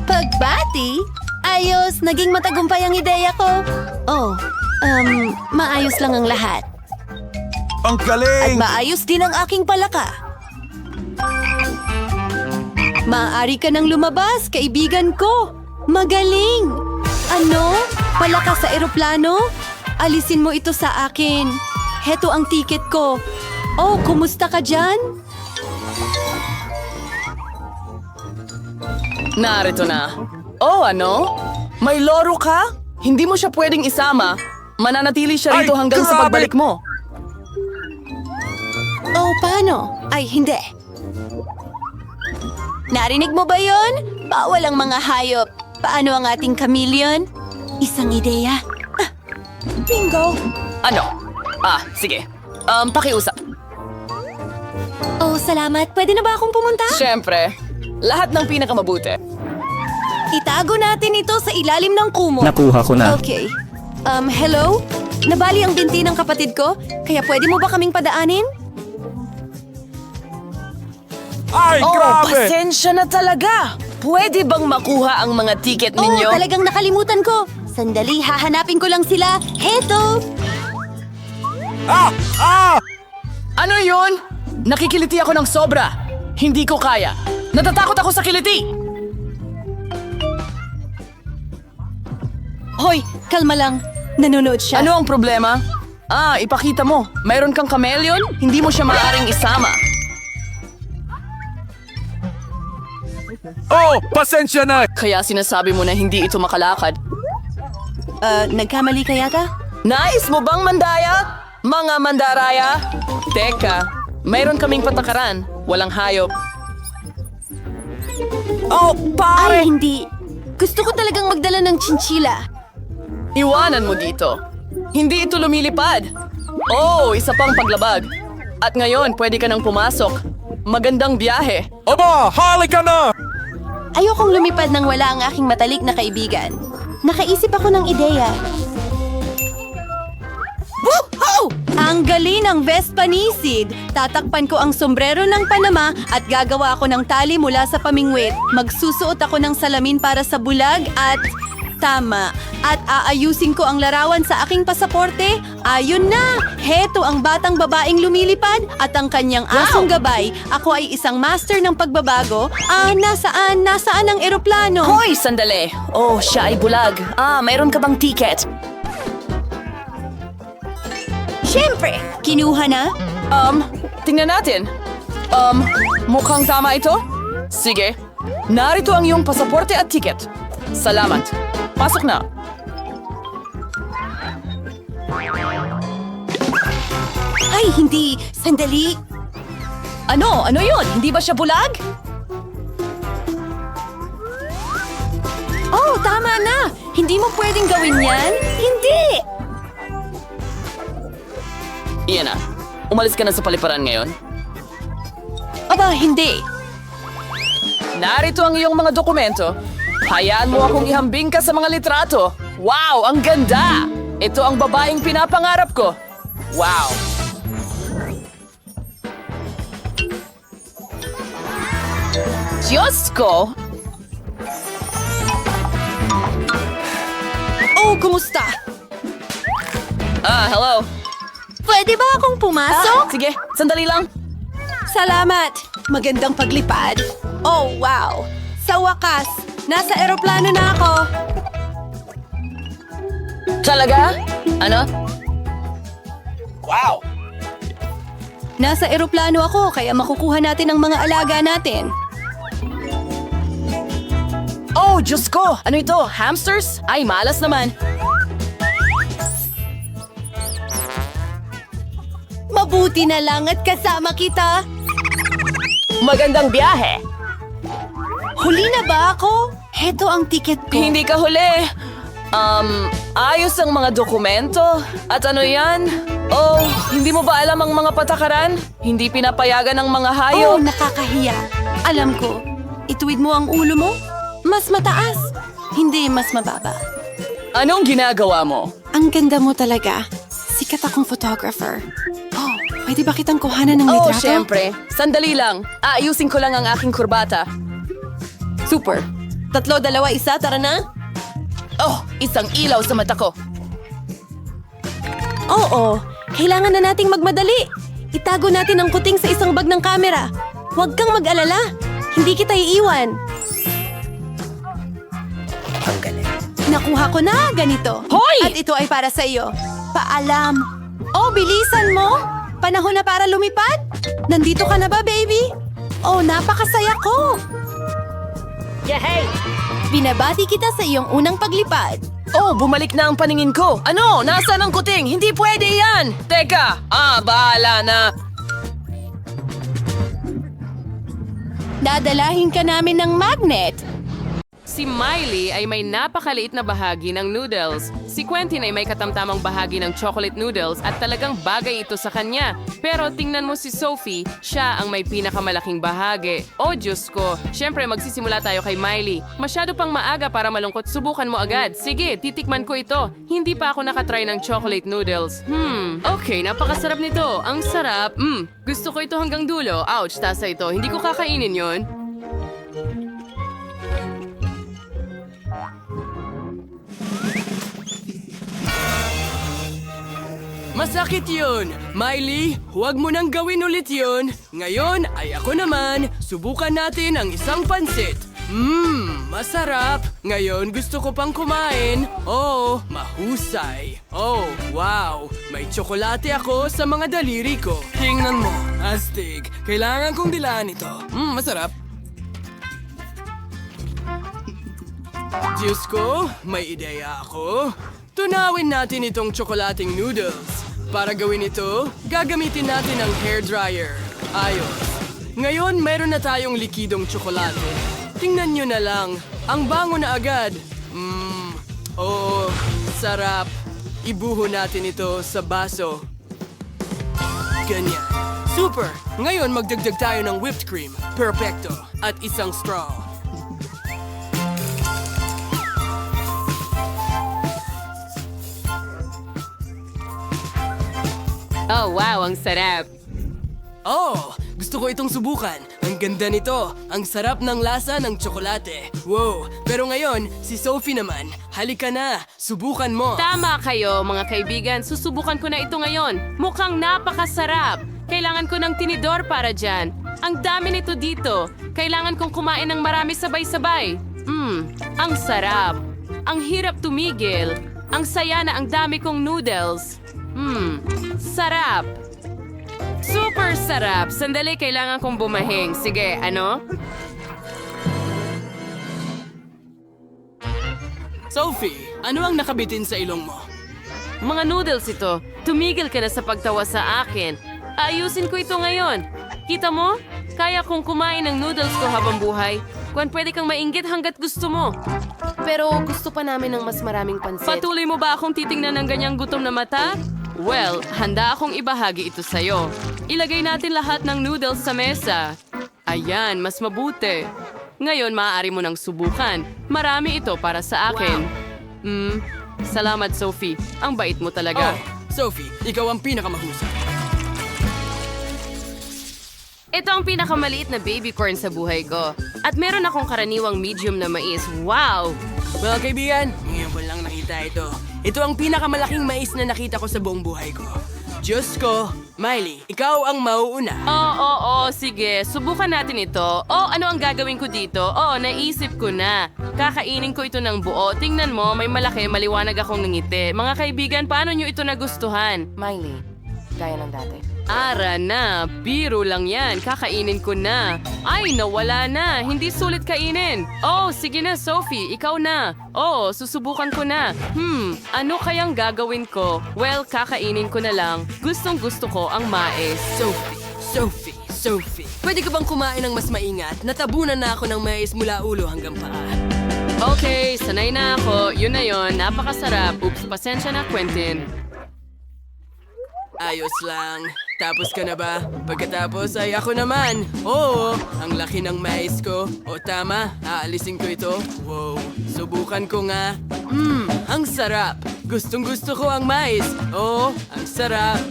Pagbati? Ayos, naging matagumpay ang ideya ko. Oh, maayos lang ang lahat. Ang At galing! maayos din ang aking palaka. Maaari ka nang lumabas, kaibigan ko. Magaling! Ano? Palaka sa eroplano? Alisin mo ito sa akin. Heto ang ticket ko. Oh, kumusta ka dyan? Narito na. Oh, ano? May loro ka? Hindi mo siya pwedeng isama. Mananatili siya rito hanggang sa pagbalik mo. Oh, paano? Ay, hindi. Narinig mo ba yon? Bawal ang mga hayop. Paano ang ating chameleon? Isang ideya. Bingo! Ano? Sige. Pakiusap. Oh, salamat. Pwede na ba akong pumunta? Siyempre. Lahat ng pinakamabuti. Itago natin ito sa ilalim ng kumo. Nakuha ko na. Okay. Hello? Nabali ang binti ng kapatid ko, kaya pwede mo ba kaming padaanin? Ay, Pasensya na talaga. Pwede bang makuha ang mga ticket ninyo? Oh, talagang nakalimutan ko. Sandali, hahanapin ko lang sila. Heto! Ano yun? Nakikiliti ako ng sobra. Hindi ko kaya. Natatakot ako sa kiliti. Hoy, kalma lang. Nanonood siya. Ano ang problema? Ipakita mo. Mayroon kang chameleon? Hindi mo siya maaaring isama. Oh, pasensya na! Kaya sinasabi mo na hindi ito makalakad. Nagkamali ka yata? Nais mo bang mandaya? Mga mandaraya? Teka, mayroon kaming patakaran. Walang hayop. Oh, pare! Ay, hindi. Gusto ko talagang magdala ng chinchila. Iwanan mo dito. Hindi ito lumilipad. Oh, isa pang paglabag. At ngayon, pwede ka nang pumasok. Magandang biyahe. Aba, halika na! Ayokong lumipad nang wala ang aking matalik na kaibigan. Nakaisip ako ng ideya. Woohoo! Ang galing ng Vespa Nisid. Tatakpan ko ang sombrero ng Panama at gagawa ako ng tali mula sa pamingwit. Magsusuot ako ng salamin para sa bulag at... Tama. At aayusin ko ang larawan sa aking pasaporte. Ayun na! Heto ang batang babaeng lumilipad at ang kanyang asong gabay. Ako ay isang master ng pagbabago. Nasaan? Nasaan ang eroplano? Hoy, sandali. Oh, siya ay bulag. Mayroon ka bang ticket? Siyempre! Kinuha na? Tingnan natin. Mukhang tama ito? Sige. Narito ang iyong pasaporte at tiket. Salamat. Pasok na. Ay, hindi. Sandali. Ano? Ano yun? Hindi ba siya bulag? Oh, tama na! Hindi mo pwedeng gawin yan? Hindi! Iyan na. Umalis ka na sa paliparan ngayon. Aba, hindi. Narito ang iyong mga dokumento. Hayaan mo akong ihambing ka sa mga litrato. Wow, ang ganda! Ito ang babaeng pinapangarap ko. Wow! Diyos ko! Oh, kumusta? Hello. Pwede ba akong pumasok? Sige, sandali lang. Salamat! Magandang paglipad. Oh, wow! Sa wakas, nasa eroplano na ako. Talaga? Ano? Wow! Nasa eroplano ako, kaya makukuha natin ang mga alaga natin. Oh, Diyos ko! Ano ito? Hamsters? Ay, malas naman. Mabuti na lang at kasama kita. Magandang biyahe! Huli na ba ako? Heto ang tiket ko. Hindi ka huli. Ayos ang mga dokumento. At ano yan? Oh, hindi mo ba alam ang mga patakaran? Hindi pinapayagan ng mga Oh, hayop. nakakahiya. Alam ko. Ituwid mo ang ulo mo? Mas mataas. Hindi mas mababa. Anong ginagawa mo? Ang ganda mo talaga. Sikat akong photographer. Oh, pwede ba kitang kuhanan ng Oh, litrato? syempre. Sandali lang. Aayusin ko lang ang aking kurbata. Super. 3, 2, 1, tara na? Oh, isang ilaw sa mata ko. Oo, kailangan na nating magmadali. Itago natin ang kuting sa isang bag ng kamera. Huwag kang mag-alala. Hindi kita iiwan. Ang galing. Nakuha ko na ganito. Hoy! At ito ay para sa iyo. Paalam. Oh, bilisan mo. Panahon na para lumipad. Nandito ka na ba, baby? Oh, napakasaya ko. Yehey! Binabati kita sa iyong unang paglipad. Oh, bumalik na ang paningin ko. Ano? Nasaan ang kuting? Hindi pwede yan! Teka! Bahala na. Dadalahin ka namin ng magnet. Si Miley ay may napakaliit na bahagi ng noodles. Si Quentin ay may katamtamang bahagi ng chocolate noodles at talagang bagay ito sa kanya. Pero tingnan mo si Sophie, siya ang may pinakamalaking bahagi. Oh Diyos ko, syempre magsisimula tayo kay Miley. Masyado pang maaga para malungkot, subukan mo agad. Sige, titikman ko ito. Hindi pa ako nakatry ng chocolate noodles. Okay, napakasarap nito. Ang sarap. Gusto ko ito hanggang dulo. Ouch, tasa ito. Hindi ko kakainin yon. Masakit yun! Miley, huwag mo nang gawin ulit yun. Ngayon ay ako naman. Subukan natin ang isang pansit. Masarap. Ngayon gusto ko pang kumain. Oh, mahusay. Oh, wow. May tsokolate ako sa mga daliri ko. Tingnan mo, astig. Kailangan kong dilaan ito. Masarap. Diyos ko, may ideya ako. Tunawin natin itong tsokolating noodles. Para gawin ito, gagamitin natin ang hairdryer. Ayos. Ngayon, meron na tayong likidong tsokolate. Tingnan nyo na lang. Ang bango na agad. Oh, sarap. Ibuho natin ito sa baso. Ganyan. Super! Ngayon, magdagdag tayo ng whipped cream. Perfecto. At isang straw. Oh, wow, ang sarap. Oh, gusto ko itong subukan. Ang ganda nito. Ang sarap ng lasa ng tsokolate. Wow, pero ngayon, si Sophie naman. Halika na, subukan mo. Tama kayo, mga kaibigan. Susubukan ko na ito ngayon. Mukhang napakasarap. Kailangan ko ng tinidor para dyan. Ang dami nito dito. Kailangan kong kumain ng marami sabay-sabay. Ang sarap. Ang hirap tumigil. Ang saya na ang dami kong noodles. Sarap! Super sarap! Sandali, kailangan kong bumahing. Sige, ano? Sophie, ano ang nakabitin sa ilong mo? Mga noodles ito. Tumigil ka na sa pagtawa sa akin. Ayusin ko ito ngayon. Kita mo? Kaya kong kumain ng noodles ko habang buhay. Kung pwede kang mainggit hanggat gusto mo. Pero gusto pa namin ng mas maraming pansit. Patuloy mo ba akong titingnan ng ganyang gutom na mata? Well, handa akong ibahagi ito sa'yo. Ilagay natin lahat ng noodles sa mesa. Ayan, mas mabuti. Ngayon, maaari mo nang subukan. Marami ito para sa akin. Salamat, Sophie. Ang bait mo talaga. Sophie, ikaw ang pinakamahusay. Ito ang pinakamaliit na baby corn sa buhay ko. At meron akong karaniwang medium na mais. Wow! Well, kaibigan, ngayon ko lang nakita ito. Ito ang pinakamalaking mais na nakita ko sa buong buhay ko. Diyos ko, Miley, ikaw ang mauuna. Oo, sige. Subukan natin ito. Ano ang gagawin ko dito? Naisip ko na. Kakainin ko ito ng buo. Tingnan mo, may malaki, maliwanag akong ngiti. Mga kaibigan, paano nyo ito nagustuhan? Miley, gaya ng dati. Ara na, biro lang yan. Kakainin ko na. Ay, nawala na. Hindi sulit kainin. Sige na, Sophie. Ikaw na. Susubukan ko na. Ano kayang gagawin ko? Well, kakainin ko na lang. Gustong gusto ko ang mais. Sophie. Pwede ka bang kumain ng mas maingat? Natabunan na ako ng mais mula ulo hanggang paa. Okay, sanay na ako. Yun na yun. Napakasarap. Oops, pasensya na, Quentin. Ayos lang. Tapos ka na ba? Pagkatapos ay ako naman. Ang laki ng mais ko. Tama, aalisin ko ito. Wow, subukan ko nga. Ang sarap. Gustong gusto ko ang mais. Ang sarap.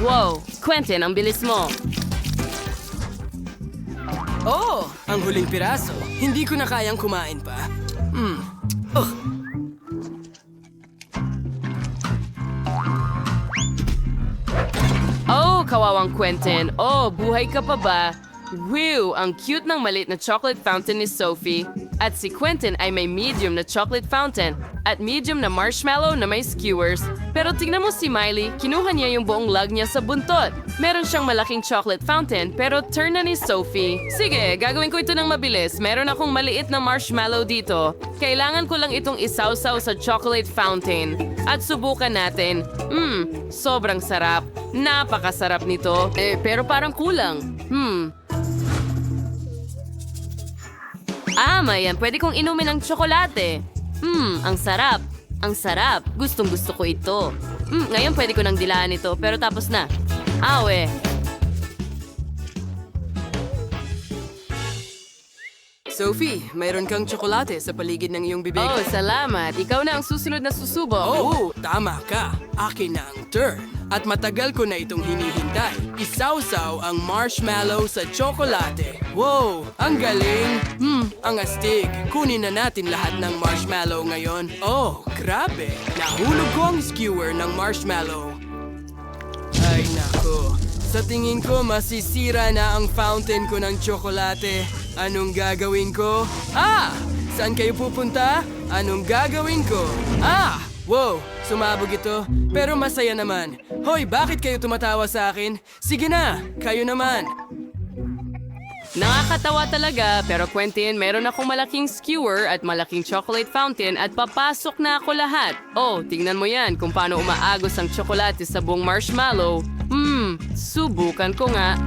Wow, Quentin, ang bilis mo. Ang huling piraso. Hindi ko na kayang kumain pa. Kawawang Quentin. Buhay ka pa ba? Wow, ang cute ng maliit na chocolate fountain ni Sophie. At si Quentin ay may medium na chocolate fountain at medium na marshmallow na may skewers. Pero tingnan mo si Miley, kinuha niya yung buong lug niya sa buntot. Meron siyang malaking chocolate fountain pero turn na ni Sophie. Sige, gagawin ko ito ng mabilis. Meron akong maliit na marshmallow dito. Kailangan ko lang itong isawsaw sa chocolate fountain. At subukan natin. Sobrang sarap. Napakasarap nito. Pero parang kulang. Mayan, pwede kong inumin ng tsokolate. Ang sarap. Ang sarap. Gustong gusto ko ito. Ngayon pwede ko nang dilaan ito, pero tapos na. Sophie, mayroon kang tsokolate sa paligid ng iyong bibig. Salamat. Ikaw na ang susunod na susubok. Tama ka. Akin na ang turn. At matagal ko na itong hinihintay. Isawsaw ang marshmallow sa tsokolate. Wow, ang galing. Ang astig. Kunin na natin lahat ng marshmallow ngayon. Grabe. Nahulog ko ang skewer ng marshmallow. Ay nako. Sa tingin ko, masisira na ang fountain ko ng tsokolate. Anong gagawin ko? Saan kayo pupunta? Anong gagawin ko? Wow, sumabog ito. Pero masaya naman. Hoy, bakit kayo tumatawa sa akin? Sige na, kayo naman. Nakakatawa talaga, pero Quentin, meron akong malaking skewer at malaking chocolate fountain at papasok na ako lahat. Tingnan mo yan kung paano umaagos ang tsokolate sa buong marshmallow. Subukan ko nga.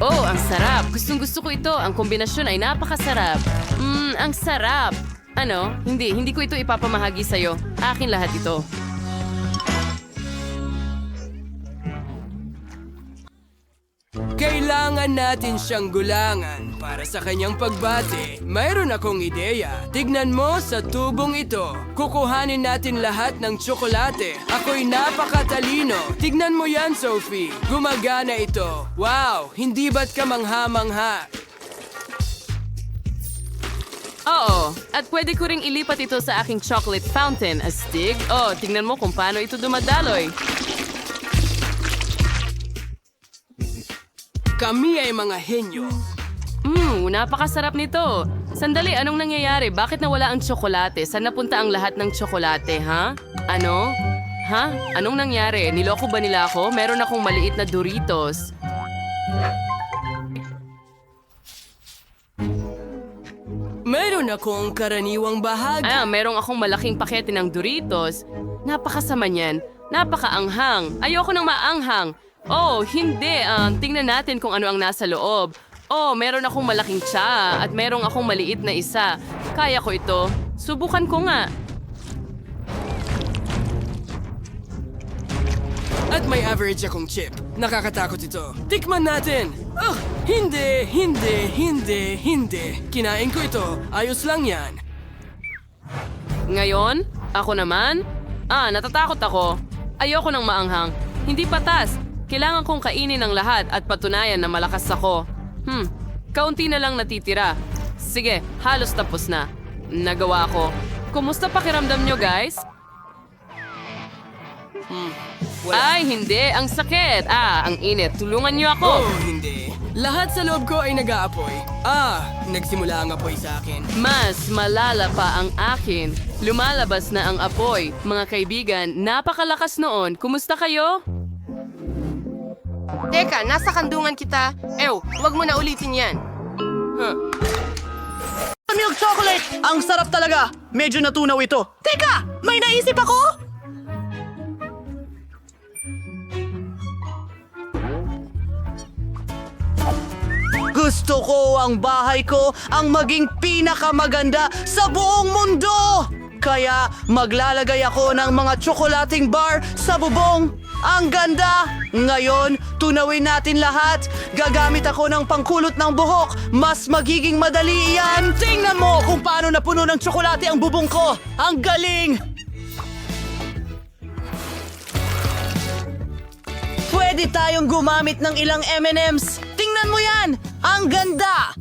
Ang sarap. Gustong gusto ko ito. Ang kombinasyon ay napakasarap. Ang sarap. Hindi ko ito ipapamahagi sa'yo. Akin lahat ito. Kailangan natin siyang gulangan para sa kanyang pagbati. Mayroon akong ideya. Tignan mo sa tubong ito. Kukuhanin natin lahat ng tsokolate. Ako'y napakatalino. Tignan mo yan, Sophie. Gumagana ito. Wow, hindi ba't ka mangha-mangha? At pwede ko ring ilipat ito sa aking chocolate fountain, astig. Tingnan mo kung paano ito dumadaloy. Kami ay mga henyo. Napakasarap nito. Sandali, anong nangyayari? Bakit nawala ang tsokolate? Saan napunta ang lahat ng tsokolate, ha? Ano? Ha? Anong nangyari? Niloko ba nila ako? Meron akong maliit na Doritos. Meron akong karaniwang bahagi. Merong akong malaking pakete ng Doritos. Napakasama niyan. Napakaanghang. Ayoko ng maanghang. Oh, hindi. Tingnan natin kung ano ang nasa loob. Oh, meron akong malaking tsa at merong akong maliit na isa. Kaya ko ito. Subukan ko nga. At may average akong chip. Nakakatakot ito. Tikman natin! Hindi. Kinain ko ito. Ayos lang yan. Ngayon, ako naman? Natatakot ako. Ayoko ng maanghang. Hindi patas. Kailangan kong kainin ang lahat at patunayan na malakas ako. Kaunti na lang natitira. Sige, halos tapos na. Nagawa ko. Kumusta pakiramdam nyo, guys? Ay, hindi. Ang sakit. Ang init. Tulungan nyo ako. Oh, hindi. Lahat sa loob ko ay nag-aapoy. Nagsimula ang apoy sa akin. Mas malala pa ang akin. Lumalabas na ang apoy. Mga kaibigan, napakalakas noon. Kumusta kayo? Teka, nasa kandungan kita. Wag mo na ulitin yan. Milk chocolate! Ang sarap talaga! Medyo natunaw ito. Teka! May naisip ako! Gusto ko ang bahay ko ang maging pinakamaganda sa buong mundo! Kaya maglalagay ako ng mga tsokolating bar sa bubong. Ang ganda! Ngayon, tunawin natin lahat. Gagamit ako ng pangkulot ng buhok. Mas magiging madali yan. Tingnan mo kung paano napuno ng tsokolate ang bubong ko. Ang galing! Pwede tayong gumamit ng ilang M&Ms. Tingnan mo yan! Ang ganda!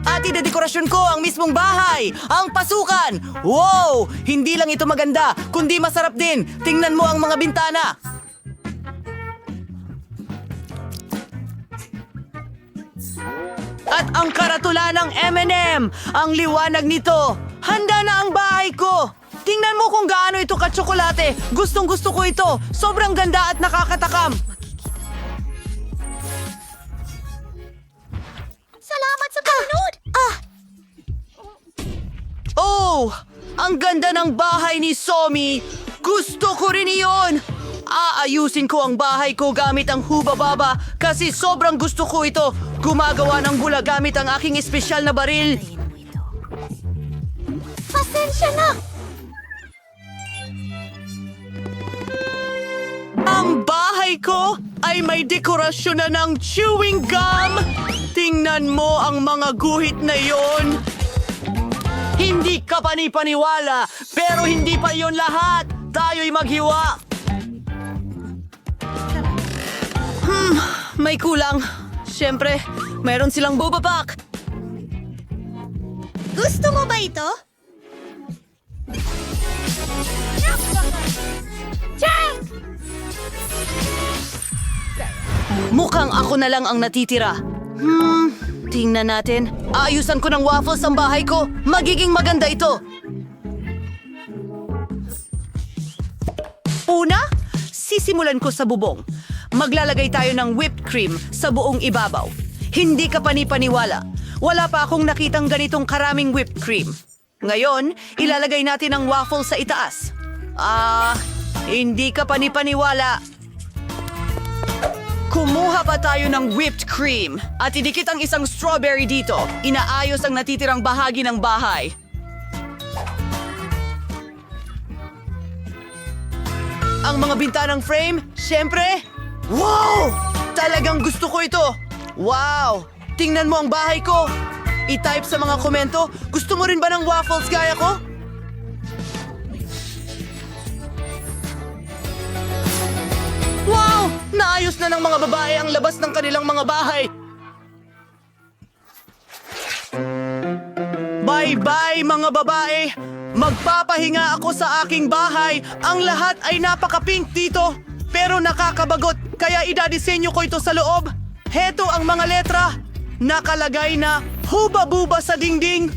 At idedekorasyon ko ang mismong bahay, ang pasukan. Wow! Hindi lang ito maganda, kundi masarap din. Tingnan mo ang mga bintana. At ang karatula ng M&M, ang liwanag nito. Handa na ang bahay ko. Tingnan mo kung gaano ito katsokolate. Gustong-gusto ko ito. Sobrang ganda at nakakatakam. Salamat sa panonood! Oh! Ang ganda ng bahay ni Somi! Gusto ko rin iyon! Aayusin ko ang bahay ko gamit ang hubababa kasi sobrang gusto ko ito. Gumagawa ng bula gamit ang aking espesyal na baril. Pasensya na! Ang bahay ko ay may dekorasyon na ng chewing gum! Tingnan mo ang mga guhit na yon. Hindi ka panipaniwala, pero hindi pa yon lahat. Tayo'y maghiwa. May kulang. Siyempre, meron silang bubapak. Gusto mo ba ito? Mukhang ako na lang ang natitira. Tingnan natin. Ayusan ko ng waffles ang bahay ko. Magiging maganda ito. Una, sisimulan ko sa bubong. Maglalagay tayo ng whipped cream sa buong ibabaw. Hindi ka panipaniwala. Wala pa akong nakitang ganitong karaming whipped cream. Ngayon, ilalagay natin ang waffle sa itaas. Hindi ka panipaniwala. Kumuha pa tayo ng whipped cream at idikit ang isang strawberry dito. Inaayos ang natitirang bahagi ng bahay. Ang mga bintanang frame, syempre. Wow! Talagang gusto ko ito. Wow! Tingnan mo ang bahay ko. I-type sa mga komento, gusto mo rin ba ng waffles gaya ko? Wow! Naayos na ng mga babae ang labas ng kanilang mga bahay. Bye-bye mga babae! Magpapahinga ako sa aking bahay. Ang lahat ay napaka-pink dito. Pero nakakabagot, kaya idadisenyo ko ito sa loob. Heto ang mga letra. Nakalagay na huba-buba sa dingding.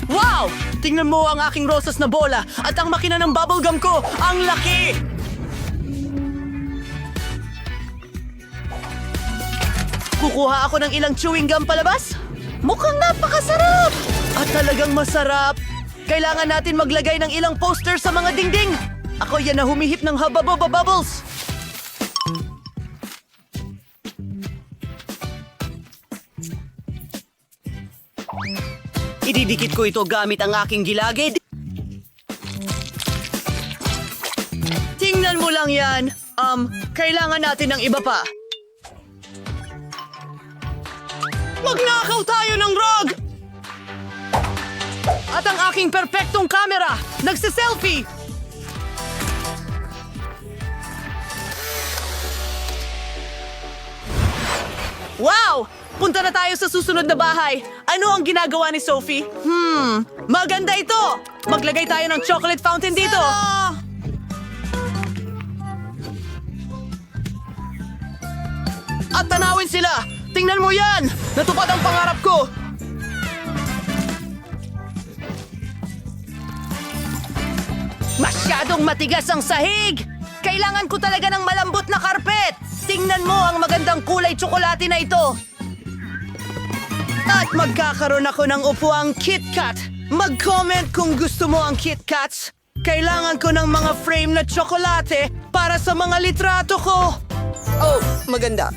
Wow! Tingnan mo ang aking rosas na bola at ang makina ng bubblegum ko. Ang laki! Kukuha ako ng ilang chewing gum palabas. Mukhang napakasarap! At talagang masarap. Kailangan natin maglagay ng ilang poster sa mga dingding. Ako yan na humihip ng haba-baba bubbles. Ididikit ko ito gamit ang aking gilagid. Tingnan mo lang yan. Kailangan natin ng iba pa. Magnakaw tayo ng rug! At ang aking perpektong camera, nagsiselfie! Wow! Punta na tayo sa susunod na bahay. Ano ang ginagawa ni Sophie? Maganda ito! Maglagay tayo ng chocolate fountain dito. At tanawin sila! Tingnan mo yan! Natupad ang pangarap ko! Masyadong matigas ang sahig! Kailangan ko talaga ng malambot na karpet! Tingnan mo ang magandang kulay tsokolate na ito! At magkakaroon ako ng upuang KitKat. Mag-comment kung gusto mo ang KitKats. Kailangan ko ng mga frame na tsokolate para sa mga litrato ko. Oh, maganda.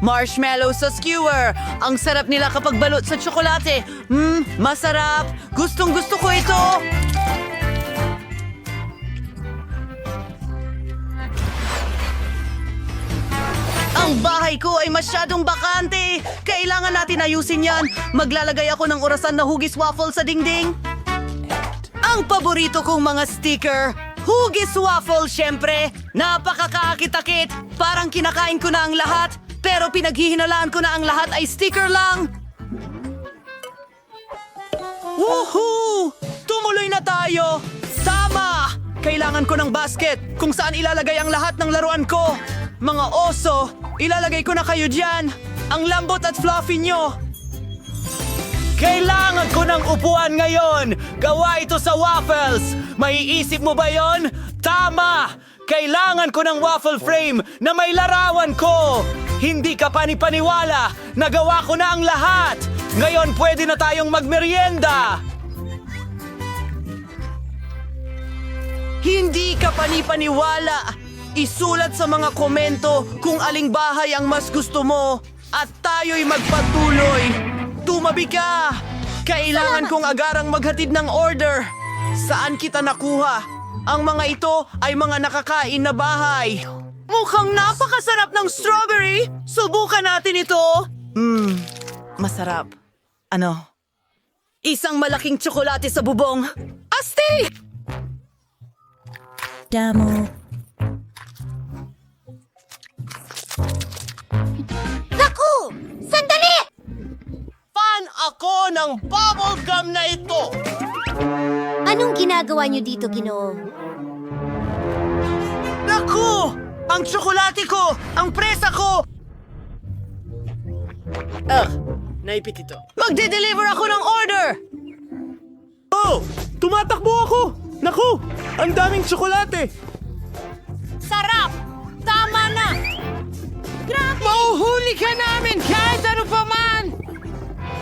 Marshmallow sa skewer. Ang sarap nila kapag balot sa tsokolate. Masarap. Gustong-gusto ko ito. Ang bahay ko ay masyadong bakante. Kailangan natin ayusin yan. Maglalagay ako ng orasan na hugis waffle sa dingding. Ang paborito kong mga sticker. Hugis waffle, syempre. Napakakakit-akit. Parang kinakain ko na ang lahat. Pero pinaghihinalaan ko na ang lahat ay sticker lang. Woohoo! Tumuloy na tayo! Tama! Kailangan ko ng basket kung saan ilalagay ang lahat ng laruan ko. Mga oso, ilalagay ko na kayo dyan. Ang lambot at fluffy nyo. Kailangan ko ng upuan ngayon. Gawa ito sa waffles. Maiisip mo ba yon? Tama! Kailangan ko ng waffle frame na may larawan ko. Hindi ka panipaniwala. Nagawa ko na ang lahat. Ngayon pwede na tayong magmerienda. Hindi ka panipaniwala. Isulat sa mga komento kung aling bahay ang mas gusto mo. At tayo'y magpatuloy. Tumabi ka! Kailangan kong agarang maghatid ng order. Saan kita nakuha? Ang mga ito ay mga nakakain na bahay. Mukhang napakasarap ng strawberry! Subukan natin ito! Masarap. Ano? Isang malaking tsokolate sa bubong. Astig! Damo. Naku! Sandali! Fan ako ng bubblegum na ito! Anong ginagawa niyo dito, Ginoo? Naku! Ang tsokolate ko! Ang presa ko! Naipit ito. Magde-deliver ako ng order! Oh! Tumatakbo ako! Naku! Ang daming tsokolate! Sarap! Tama na! Mauhuli ka namin kahit ano pa